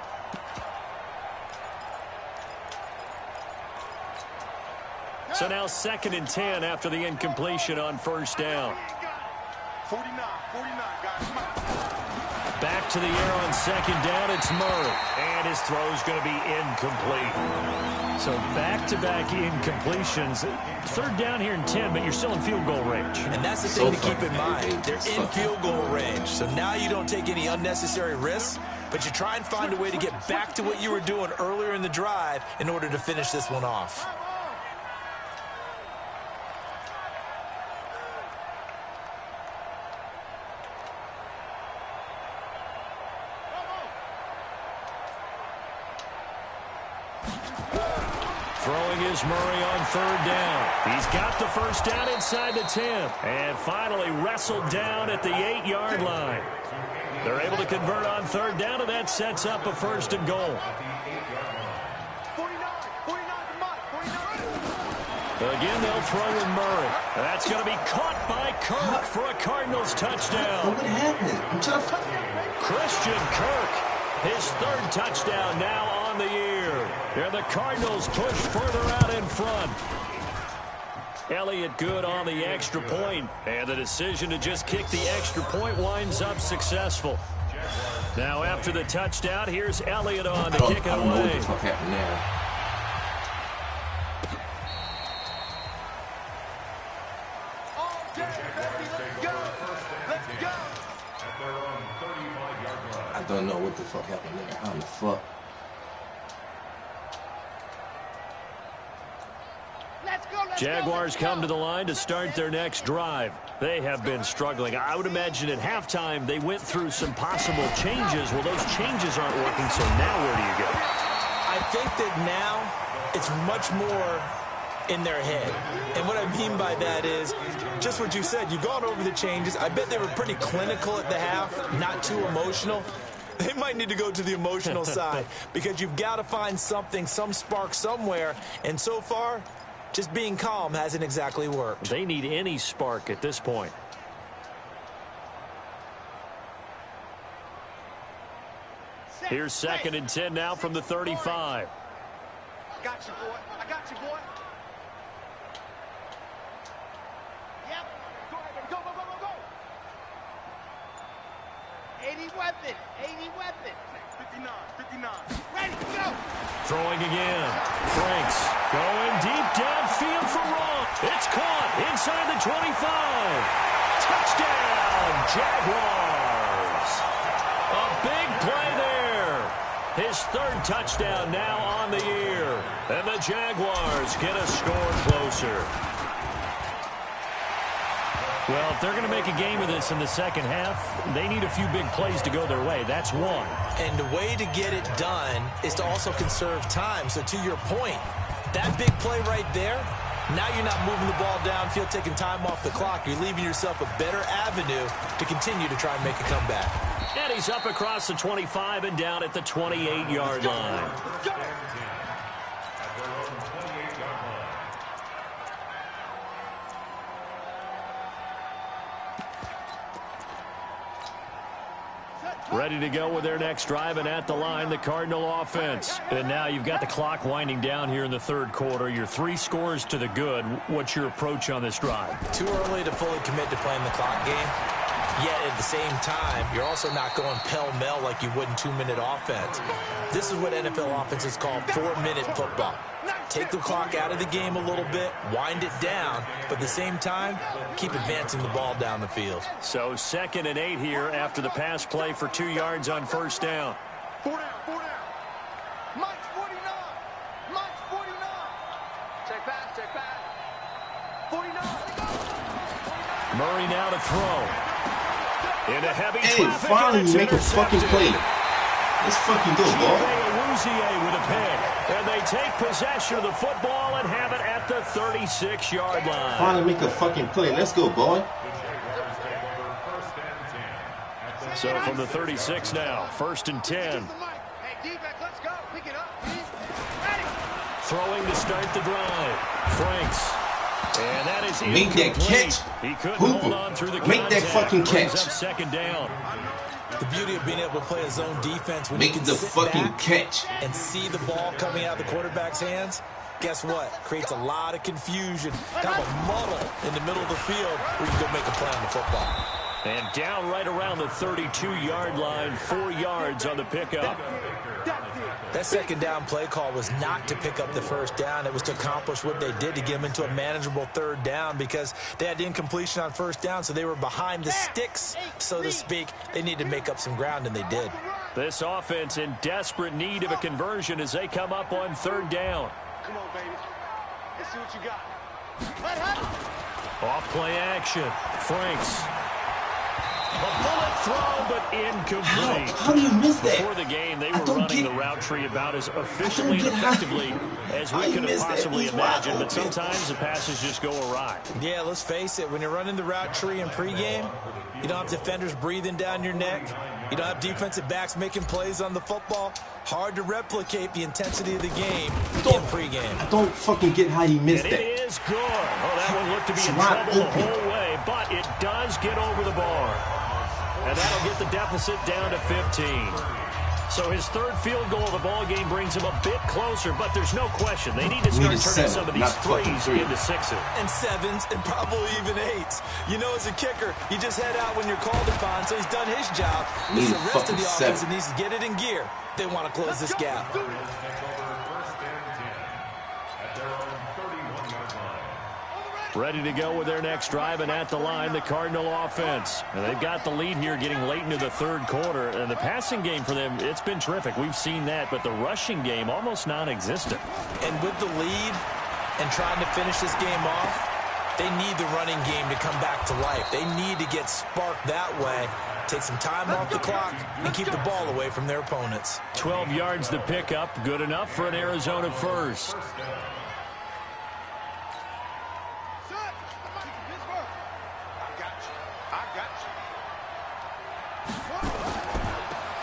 So now 2nd and 10 after the incompletion on 1st down. 49, guys. Back to the air on 2nd down, it's Murray. And his throw's going to be incomplete. So back-to-back incompletions. 3rd down here in 10, but you're still in field goal range. And that's the thing to keep in mind. They're in field goal range. So now you don't take any unnecessary risks, but you try and find a way to get back to what you were doing earlier in the drive in order to finish this one off. Throwing is Murray on 3rd down. He's got the 1st down inside the 10. And finally wrestled down at the 8-yard line. They're able to convert on 3rd down, and that sets up a 1st and goal. 49 Again, they'll throw with Murray. That's going to be caught by Kirk for a Cardinals touchdown. What happened? I'm trying to... Christian Kirk, his 3rd touchdown now on the year. And the Cardinals push further out in front. Elliott good on the extra point, and the decision to just kick the extra point winds up successful. Now after the touchdown, here's Elliott on to kick it away. I don't know what the fuck happened there. I don't know what the fuck happened there. How the fuck? Jaguars come to the line to start their next drive. They have been struggling. I would imagine at halftime they went through some possible changes. Well, those changes aren't working, so now where do you go? I think that now it's much more in their head. And what I mean by that is just what you said. You've gone over the changes. I bet they were pretty clinical at the half, not too emotional. They might need to go to the emotional side because you've got to find something, some spark somewhere. And so far, just being calm hasn't exactly worked. They need any spark at this point. Here's 2nd and 10 now from the 35. I got you, boy. I got you, boy. Yep. Go. 80 weapon. 80 weapon. 59. 59. Ready, go. Throwing again. Franks going deep downfield for Raw. It's caught inside the 25. Touchdown, Jaguars. A big play there. His third touchdown now on the year. And the Jaguars get a score closer. Well, if they're going to make a game of this in the second half, they need a few big plays to go their way. That's one. And the way to get it done is to also conserve time. So to your point, that big play right there, now you're not moving the ball downfield, taking time off the clock. You're leaving yourself a better avenue to continue to try and make a comeback. And he's up across the 25 and down at the 28-yard line. Ready to go with their next drive, and at the line, the Cardinal offense. And now you've got the clock winding down here in the third quarter. You're 3 scores to the good. What's your approach on this drive? Too early to fully commit to playing the clock game. Yet at the same time, you're also not going pell-mell like you would in 2-minute offense. This is what NFL offenses call 4-minute football. Take the clock out of the game a little bit, wind it down, but at the same time, keep advancing the ball down the field. So 2nd and 8 here after the pass play for 2 yards on first down. 4 down, 4 down. Mike's 49. Mike's 49. Check back. 49. Murray now to throw. Into heavy Hey, traffic, finally and it's make a fucking intercepted. play. Let's fucking go, ball. Awuzie with a pick. And they take possession of the football and have it at the 36-yard line. Finally make a fucking play. Let's go, boy. So from the 36 now, 1st and 10. Hey, defense, let's go. Pick it up. Ready. Throwing to start the drive. Franks. And that is Make that incomplete. catch. He couldn't Hooper. hold on through the Make that contact. fucking Brings catch. up 2nd down. The beauty of being able to play a zone defense when Make you can the sit fucking back catch. and see the ball coming out of the quarterback's hands, guess what? Creates a lot of confusion, kind of a muddle in the middle of the field where you can go make a play on the football. And down right around the 32-yard line, 4 yards on the pickup. That 2nd down play call was not to pick up the 1st down. It was to accomplish what they did to get them into a manageable 3rd down because they had incompletion on 1st down, so they were behind the sticks, so to speak. They needed to make up some ground, and they did. This offense in desperate need of a conversion as they come up on 3rd down. Come on, baby. Let's see what you got. Off play action. Franks. A bullet throw, but incomplete. How do you miss that? Before the game, they were running the route tree about as efficiently and get how- effectively as we how you could have miss that? possibly He's wide imagined. But open. sometimes the passes just go awry. Yeah, let's face it. When you're running the route tree in pregame, you don't have defenders breathing down your neck. You don't have defensive backs making plays on the football. Hard to replicate the intensity of the game in pregame. I don't fucking get how he missed And that. it is good. Oh, that one looked to be It's in wide trouble the open. whole way, but it does get over the bar. And that'll get the deficit down to 15. So his 3rd field goal of the ball game brings him a bit closer, but there's no question. They need to start a turning 7, some of these not fucking threes 3. into 6s. And 7s and probably even 8s. You know, as a kicker, you just head out when you're called upon, so he's done his job. Need It's a the rest of fucking the offense 7. that needs to get it in gear. They want to close this gap. Ready to go with their next drive, and at the line, the Cardinal offense. And they've got the lead here getting late into the 3rd quarter. And the passing game for them, it's been terrific. We've seen that, but the rushing game almost non-existent. And with the lead and trying to finish this game off, they need the running game to come back to life. They need to get sparked that way, take some time off the clock, and keep the ball away from their opponents. 12 yards to pick up, good enough for an Arizona first.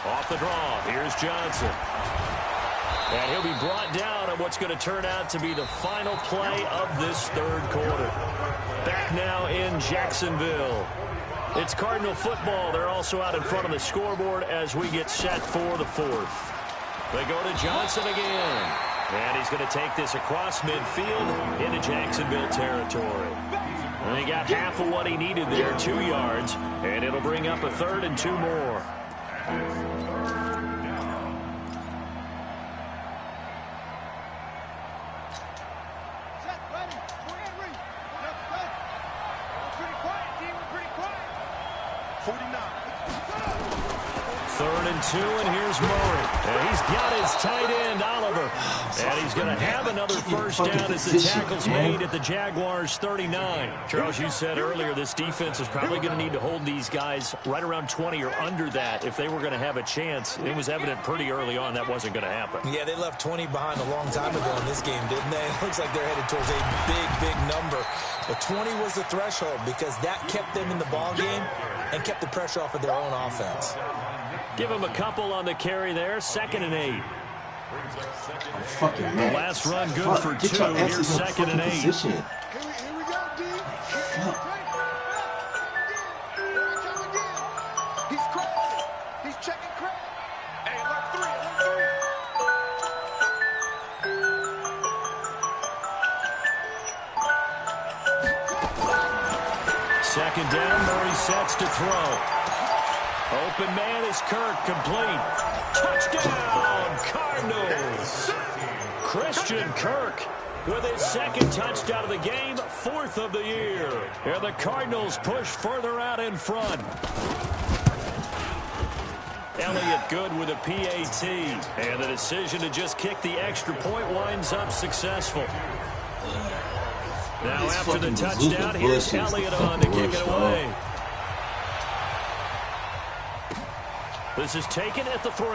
Off the draw, here's Johnson. And he'll be brought down on what's going to turn out to be the final play of this 3rd quarter. Back now in Jacksonville. It's Cardinal football. They're also out in front of the scoreboard as we get set for the 4th. They go to Johnson again. And he's going to take this across midfield into Jacksonville territory. And he got half of what he needed there, 2 yards. And it'll bring up a 3rd and 2 more. Third and 2, and here's Murray. And he's got his tight end, Oliver. And he's going to have another first down as the tackle's made at the Jaguars' 39. Charles, you said earlier this defense is probably going to need to hold these guys right around 20 or under that if they were going to have a chance. It was evident pretty early on that wasn't going to happen. Yeah, they left 20 behind a long time ago in this game, didn't they? It looks like they're headed towards a big number. But 20 was the threshold because that kept them in the ball game and kept the pressure off of their own offense. Give him a couple on the carry there. 2nd and 8. I'm fucking mad. Last run good for 2. Here's 2nd and 8. Position. Here we go, D. He's crazy. He's checking crazy. Hey, alert 3, alert 3. Second down, Murray sets to throw. Open man is Kirk, complete. Touchdown, Cardinals. Christian Kirk with his second touchdown of the game, 4th of the year. And the Cardinals push further out in front. Elliott good with a PAT. And the decision to just kick the extra point winds up successful. Now after the touchdown, here's Elliott on to kick it away. This is taken at the 3.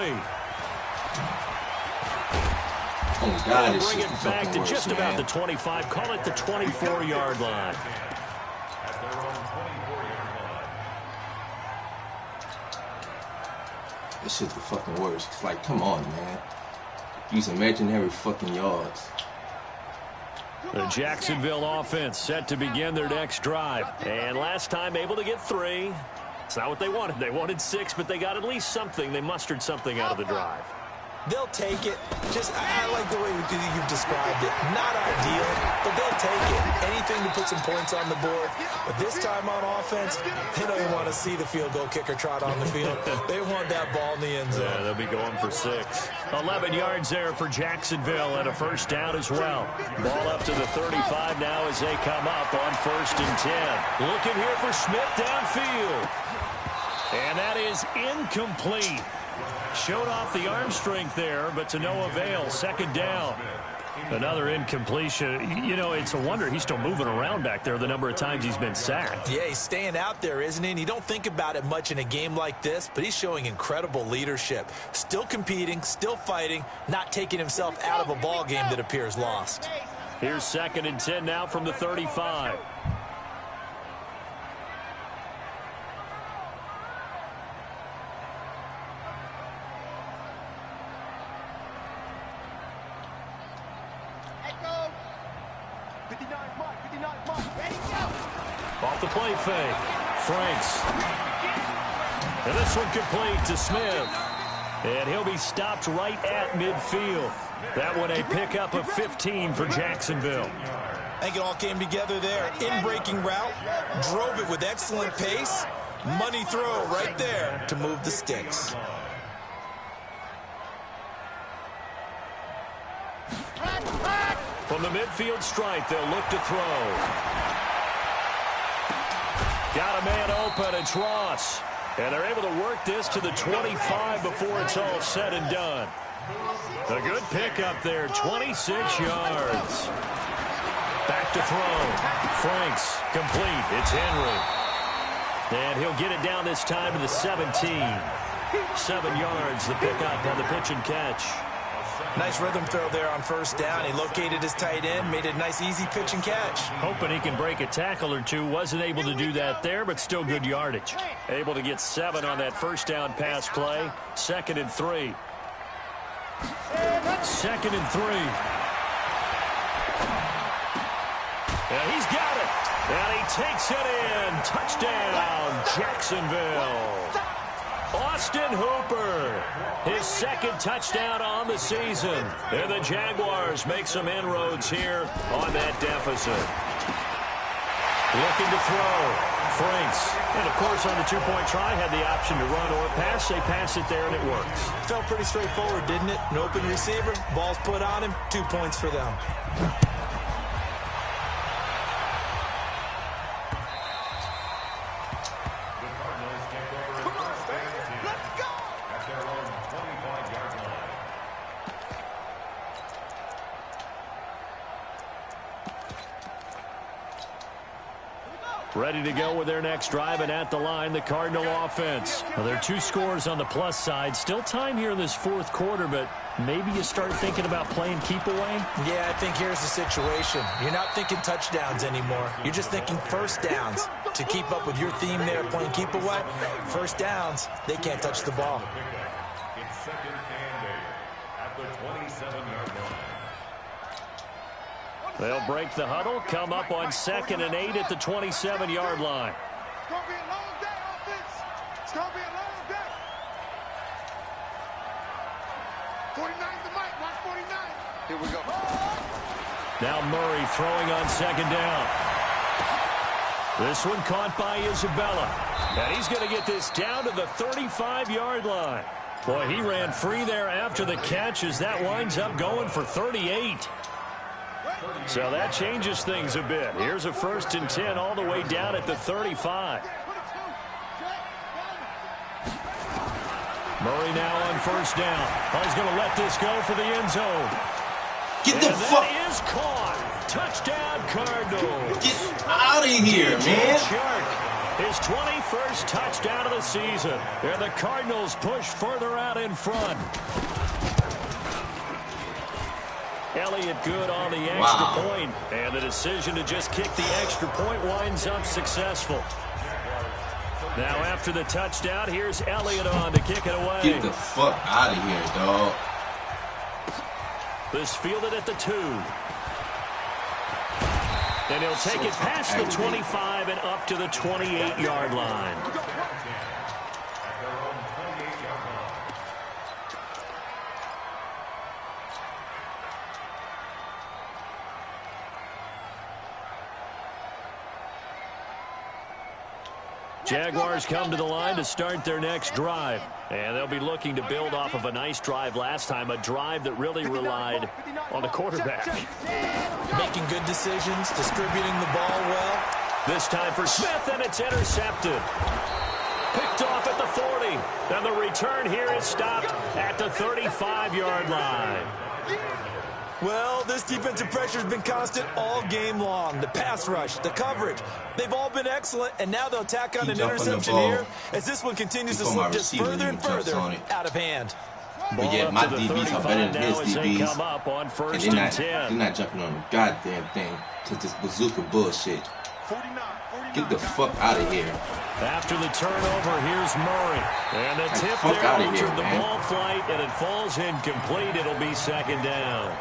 Oh, God, bring it back to just about the 25. Call it the 24-yard line. This shit's the fucking worst. It's like, come on, man. Use imaginary fucking yards. The Jacksonville offense set to begin their next drive. And last time able to get 3. It's not what they wanted. They wanted 6, but they got at least something. They mustered something out of the drive. They'll take it. I like the way you've described it. Not ideal, but they'll take it. Anything to put some points on the board. But this time on offense, they don't want to see the field goal kicker trot on the field. They want that ball in the end zone. Yeah, they'll be going for 6. 11 yards there for Jacksonville and a first down as well. Ball up to the 35 now as they come up on 1st and 10. Looking here for Smith downfield. And that is incomplete. Showed off the arm strength there, but to no avail. 2nd down. Another incompletion. You know, it's a wonder he's still moving around back there the number of times he's been sacked. Yeah, he's staying out there, isn't he? And you don't think about it much in a game like this, but he's showing incredible leadership. Still competing, still fighting, not taking himself out of a ball game that appears lost. Here's 2nd and 10 now from the 35. Off the play fake. Franks. And this one complete to Smith. And he'll be stopped right at midfield. That one a pickup of 15 for Jacksonville. I think it all came together there. In-breaking route. Drove it with excellent pace. Money throw right there to move the sticks. From the midfield stripe, they'll look to throw. Got a man open, it's Ross. And they're able to work this to the 25 before it's all said and done. A good pickup there, 26 yards. Back to throw. Franks, complete. It's Henry. And he'll get it down this time to the 17. 7 yards, the pickup on the pitch and catch. Nice rhythm throw there on 1st down. He located his tight end, made it a nice, easy pitch and catch. Hoping he can break a tackle or two. Wasn't able to do that there, but still good yardage. Able to get 7 on that 1st down pass play. 2nd and 3. 2nd and 3. And he's got it. And he takes it in. Touchdown, Jacksonville. Austin Hooper, his 2nd touchdown on the season. And the Jaguars make some inroads here on that deficit. Looking to throw. Franks. And, of course, on the two-point try, had the option to run or pass. They pass it there, and it works. Felt pretty straightforward, didn't it? An open receiver, ball's put on him, 2 points for them. Ready to go with their next drive, and at the line, the Cardinal offense. Well, there are 2 scores on the plus side. Still time here in this fourth quarter, but maybe you start thinking about playing keep away? Yeah, I think here's the situation. You're not thinking touchdowns anymore. You're just thinking first downs. To keep up with your theme there, playing keep away, first downs, they can't touch the ball. It's second and 8 at the 27-yard line. They'll break the huddle, come up on 2nd and 8 at the 27-yard line. It's going to be a long day, offense. It's going to be a long day. 49's the mic. Watch 49. Here we go. Now Murray throwing on 2nd down. This one caught by Isabella. And he's going to get this down to the 35-yard line. Boy, he ran free there after the catch as that winds up going for 38. So that changes things a bit. Here's a 1st and 10 all the way down at the 35. Murray now on 1st down. Oh, he's going to let this go for the end zone. Get the fuck. That is caught. Touchdown, Cardinals. Get out of here, man. Shark, his 21st touchdown of the season. And the Cardinals push further out in front. Elliott good on the extra point. And the decision to just kick the extra point winds up successful. Now after the touchdown, here's Elliott on to kick it away. Get the fuck out of here, dog. This fielded at the 2. And he'll take it past the 25 and up to the 28-yard line. Jaguars come to the line to start their next drive. And they'll be looking to build off of a nice drive last time, a drive that really relied on the quarterback. Making good decisions, distributing the ball well. This time for Smith, and it's intercepted. Picked off at the 40. And the return here is stopped at the 35-yard line. Well, this defensive pressure has been constant all game long. The pass rush, the coverage, they've all been excellent, and now they'll tack on an interception here as this one continues to slip just further and further out of hand. But yeah, my DBs are better than his DBs, come up on 1st and and 10. they're not jumping on the goddamn thing to this bazooka bullshit. Get the fuck out of here. After the turnover, here's Murray. And the tip there altered the ball flight, and it falls incomplete. It'll be 2nd down.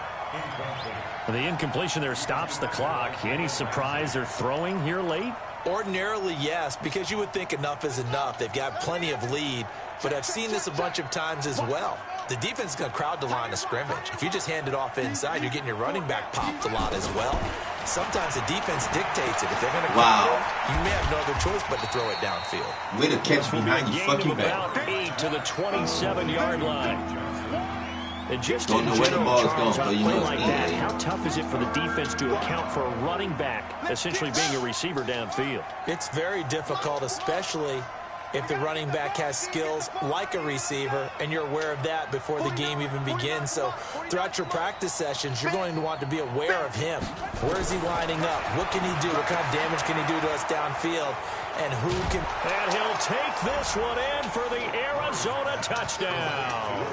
The incompletion there stops the clock. Any surprise they're throwing here late? Ordinarily, yes, because you would think enough is enough. They've got plenty of lead, but I've seen this a bunch of times as well. The defense is going to crowd the line of scrimmage. If you just hand it off inside, you're getting your running back popped a lot as well. Sometimes the defense dictates it. If they're going to crowd it, you may have no other choice but to throw it downfield. Way to catch behind your fucking back. About 8 to the 27-yard line. And just don't know where the ball is going, but you know like that, how tough is it for the defense to account for a running back essentially being a receiver downfield? It's very difficult, especially if the running back has skills like a receiver, and you're aware of that before the game even begins. So throughout your practice sessions, you're going to want to be aware of him. Where is he lining up? What can he do? What kind of damage can he do to us downfield? And who can... And he'll take this one in for the Arizona touchdown.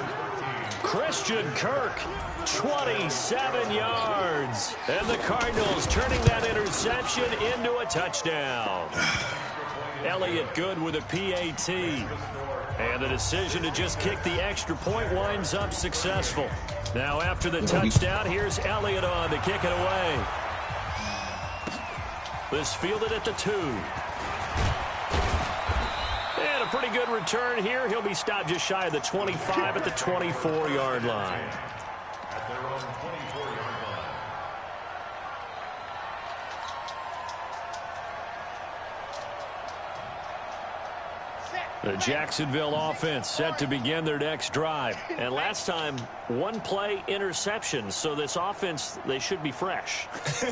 Christian Kirk, 27 yards. And the Cardinals turning that interception into a touchdown. Elliott good with a PAT. And the decision to just kick the extra point winds up successful. Now after the touchdown, here's Elliott on to kick it away. This fielded at the 2. And a pretty good return here. He'll be stopped just shy of the 25 at the 24-yard line. At their own 24-yard line. The Jacksonville offense set to begin their next drive. And last time, one play interception. So this offense, they should be fresh.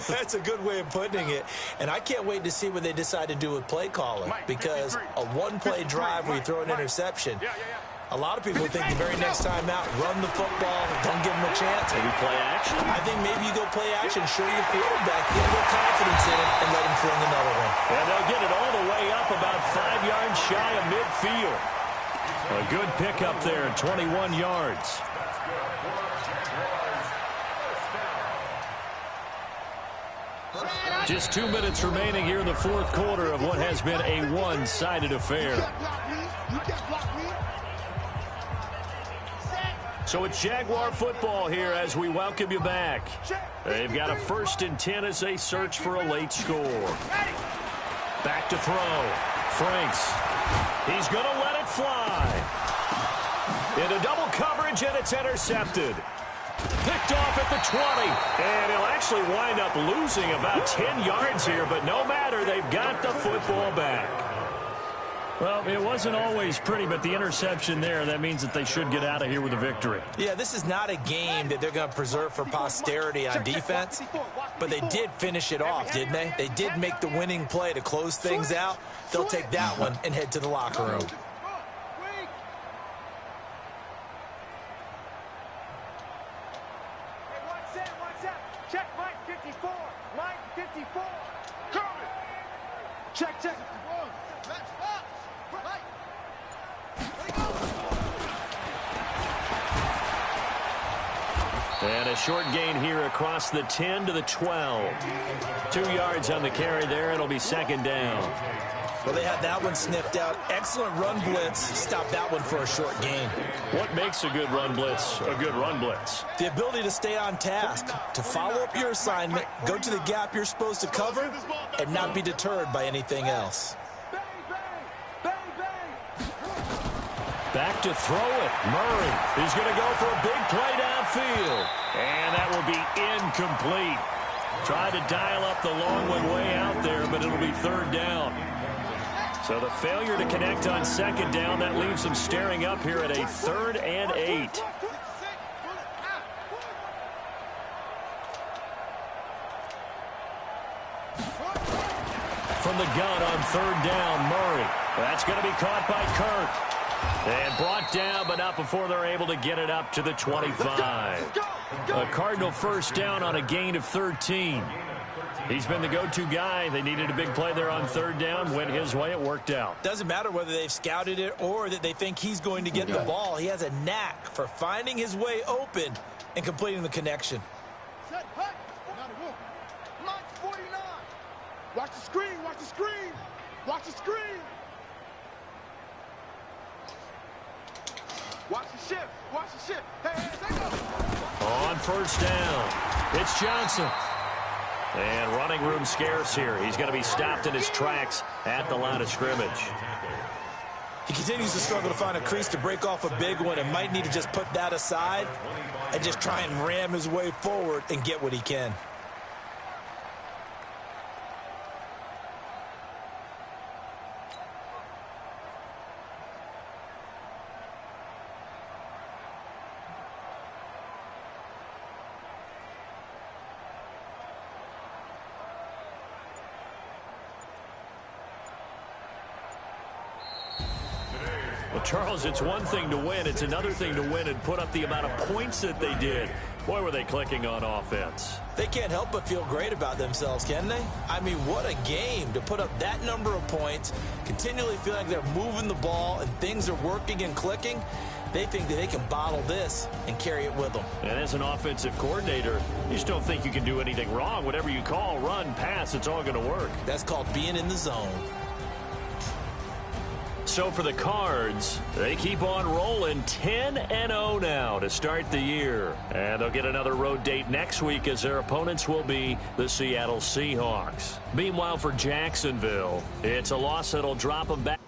That's a good way of putting it. And I can't wait to see what they decide to do with play calling. Because a one-play drive where you throw an interception, a lot of people think the very next time out, run the football, don't give them a chance. Maybe play action? I think maybe you go play action, show your quarterback, get a little confidence in it, and let him fling another one. And they'll get it all the way up about 5 yards shy of midfield. A good pickup there, 21 yards. Just 2 minutes remaining here in the fourth quarter of what has been a one-sided affair. So it's Jaguar football here as we welcome you back. They've got a 1st and 10 as they search for a late score. Back to throw. Franks. He's going to let it fly. Into double coverage, and it's intercepted. Picked off at the 20. And he'll actually wind up losing about 10 yards here, but no matter, they've got the football back. Well, it wasn't always pretty, but the interception there, that means that they should get out of here with a victory. Yeah, this is not a game that they're going to preserve for posterity on defense, but they did finish it off, didn't they? They did make the winning play to close things out. They'll take that one and head to the locker room. Check Mike 54. Mike 54. Coming. Check. And a short gain here across the 10 to the 12. 2 yards on the carry there. It'll be 2nd down. Well, they had that one sniffed out. Excellent run blitz. Stop that one for a short gain. What makes a good run blitz a good run blitz? The ability to stay on task, to follow up your assignment, go to the gap you're supposed to cover, and not be deterred by anything else. Back to throw it. Murray. He's going to go for a big play downfield. And that will be incomplete. Tried to dial up the long one way out there, but it'll be 3rd down. So the failure to connect on 2nd down, that leaves them staring up here at a 3rd and 8. From the gun on 3rd down, Murray. That's going to be caught by Kirk. And brought down, but not before they're able to get it up to the 25. A Cardinal 1st down on a gain of 13. He's been the go-to guy. They needed a big play there on 3rd down. Went his way. It worked out. Doesn't matter whether they've scouted it or that they think he's going to get the ball. He has a knack for finding his way open and completing the connection. Mike 49. Watch the screen. Watch the screen. Watch the screen. Watch the shift. Watch the shift. Hey, take off. On 1st down, it's Johnson. And running room scarce here. He's going to be stopped in his tracks at the line of scrimmage. He continues to struggle to find a crease to break off a big one and might need to just put that aside and just try and ram his way forward and get what he can. Well, Charles, it's one thing to win. It's another thing to win and put up the amount of points that they did. Boy, were they clicking on offense. They can't help but feel great about themselves, can they? I mean, what a game to put up that number of points, continually feel like they're moving the ball and things are working and clicking. They think that they can bottle this and carry it with them. And as an offensive coordinator, you just don't think you can do anything wrong. Whatever you call, run, pass, it's all going to work. That's called being in the zone. So for the Cards, they keep on rolling 10-0 now to start the year. And they'll get another road date next week as their opponents will be the Seattle Seahawks. Meanwhile, for Jacksonville, it's a loss that'll drop them back.